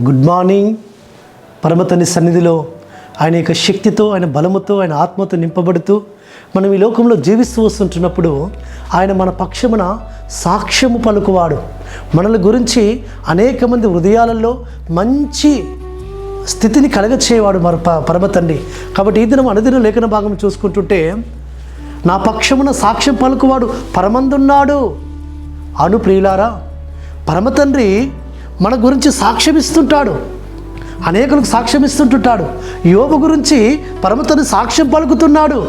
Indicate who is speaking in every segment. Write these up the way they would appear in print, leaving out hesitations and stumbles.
Speaker 1: Good morning. పరమతండ్రి సన్నిధిలో ఆయన యొక్క శక్తితో, ఆయన బలముతో, ఆయన ఆత్మతో నింపబడుతూ మనం ఈ లోకంలో జీవిస్తూ వస్తుంటున్నప్పుడు ఆయన మన పక్షమున సాక్ష్యము పలుకువాడు. మనల గురించి అనేక మంది హృదయాలలో మంచి స్థితిని కలగచేవాడు మన పరమతండ్రి. కాబట్టి ఈ దినం అనుదిన లేఖన భాగం చూసుకుంటుంటే, నా పక్షమున సాక్ష్యం పలుకువాడు పరమందున్నాడు అను ప్రియులారా. పరమతండ్రి మన గురించి సాక్ష్యం ఇస్తుంటాడు, అనేకులకు సాక్ష్యం ఇస్తుంటుంటాడు. యోబు గురించి పరమతండ్రి సాక్ష్యం పలుకుతున్నాడు.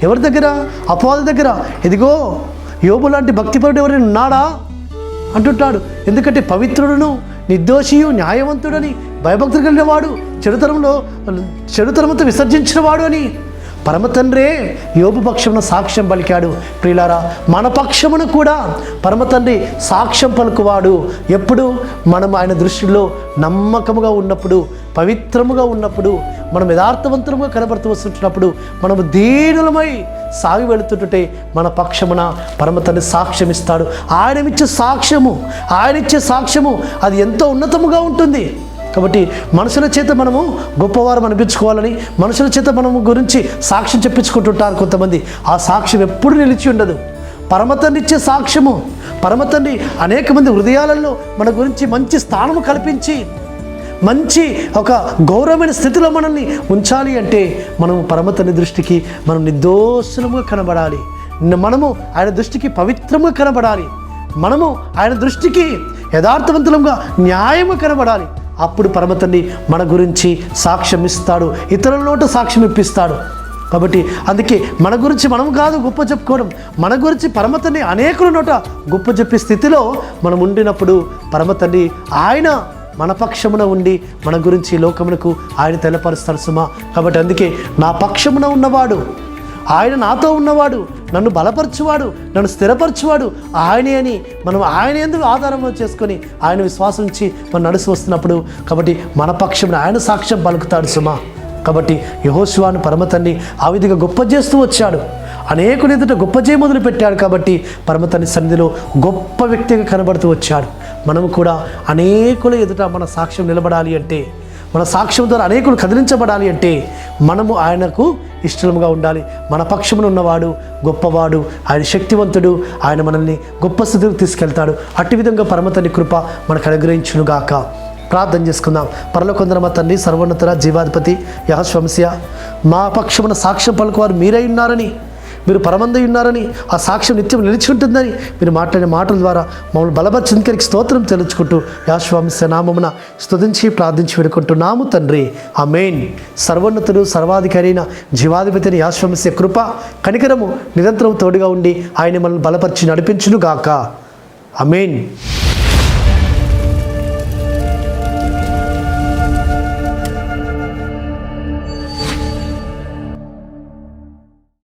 Speaker 1: ఎవరి దగ్గర? అపవాది దగ్గర. ఇదిగో యోబు లాంటి భక్తిపరుడు ఎవరైనా ఉన్నాడా అంటుంటాడు. ఎందుకంటే పవిత్రుడును, నిర్దోషియు, న్యాయవంతుడని, భయభక్తులు కలిగిన వాడు, చెడుతనంతో విసర్జించిన వాడు అని పరమతండ్రే యోబు పక్షమున సాక్ష్యం పలికాడు. ప్రియులారా, మన పక్షమును కూడా పరమతండ్రి సాక్ష్యం పలుకువాడు. ఎప్పుడు మనం ఆయన దృష్టిలో నమ్మకముగా ఉన్నప్పుడు, పవిత్రముగా ఉన్నప్పుడు, మనం యథార్థవంతులుగా కనబడుతూ వస్తుంటున్నప్పుడు, మనము దీనులమై సాగి వెళుతుంటే మన పక్షమున పరమతండ్రి సాక్ష్యం ఇస్తాడు. ఆయనమిచ్చే సాక్ష్యము అది ఎంతో ఉన్నతముగా ఉంటుంది. కాబట్టి మనుషుల చేత మనము గొప్పవారం అనిపించుకోవాలని, మనుషుల చేత మనము గురించి సాక్ష్యం చెప్పించుకుంటుంటారు కొంతమంది. ఆ సాక్ష్యం ఎప్పుడు నిలిచి ఉండదు. పరమతండ్రి ఇచ్చే సాక్ష్యము, పరమతండ్రి అనేక మంది హృదయాలలో మన గురించి మంచి స్థానము కల్పించి, మంచి ఒక గౌరవమైన స్థితిలో మనల్ని ఉంచాలి అంటే మనము పరమతండ్రి దృష్టికి మనం నిర్దోషముగా కనబడాలి. మనము ఆయన దృష్టికి పవిత్రముగా కనబడాలి. మనము ఆయన దృష్టికి యథార్థవంతులంగా న్యాయంగా కనబడాలి. అప్పుడు పరమతండ్రి మన గురించి సాక్ష్యం ఇస్తాడు, ఇతరుల నోట సాక్ష్యం ఇప్పిస్తాడు. కాబట్టి అందుకే మన గురించి మనం కాదు గొప్ప చెప్పుకోవడం, మన గురించి పరమతండ్రి అనేకుల నోట గొప్ప చెప్పే స్థితిలో మనం ఉండినప్పుడు పరమతండ్రి ఆయన మన పక్షమున ఉండి మన గురించి లోకమునకు ఆయన తెలపరుస్తాడు సుమా. కాబట్టి అందుకే నా పక్షమున ఉన్నవాడు, ఆయన నాతో ఉన్నవాడు, నన్ను బలపరచువాడు, నన్ను స్థిరపరచువాడు ఆయనే అని మనం ఆయన ఎందుకు ఆధారం చేసుకొని ఆయన విశ్వాసం నుంచి మనం నడుస్తూ వస్తున్నప్పుడు, కాబట్టి మన పక్షమున ఆయన సాక్ష్యం పలుకుతాడు సుమా. కాబట్టి యెహోషువను పరమతండ్రి ఆ విధంగా గొప్ప చేస్తూ వచ్చాడు, అనేకులు ఎదుట గొప్ప చేయ మొదలు పెట్టాడు. కాబట్టి పరమతండ్రి సన్నిధిలో గొప్ప వ్యక్తిగా కనబడుతూ వచ్చాడు. మనము కూడా అనేకుల ఎదుట మన సాక్ష్యం నిలబడాలి అంటే, మన సాక్ష్యం ద్వారా అనేకులు కదిలించబడాలి అంటే మనము ఆయనకు ఇష్టముగా ఉండాలి. మన పక్షమున ఉన్నవాడు గొప్పవాడు, ఆయన శక్తివంతుడు, ఆయన మనల్ని గొప్ప స్థితికి తీసుకెళ్తాడు. అట్టి విధంగా పరమతండ్రి కృప మనకు అనుగ్రహించునుగాక. ప్రార్థన చేసుకుందాం. పరలోకందర మా తండ్రి, సర్వోన్నతుడ, జీవాధిపతి యెహోవా, మా పక్షమున సాక్ష్యం పలుకువారు మీరై ఉన్నారని, మీరు పరమందై ఉన్నారని, ఆ సాక్ష్యం నిత్యం నిలిచి ఉంటుందని మీరు మాట్లాడిన మాటల ద్వారా మమ్మల్ని బలపరిచినందుకు స్తోత్రం తెలుసుకుంటూ యెహోవా నామమున స్తుతించి ప్రార్థించి వేడుకుంటున్నాము తండ్రి. ఆమేన్. సర్వోన్నతుడు, సర్వాధికారి అయిన జీవాధిపతి అయిన యెహోవా కృప, కనికరము నిరంతరం తోడుగా ఉండి ఆయన మనల్ని బలపరిచి నడిపించును గాక. ఆమేన్.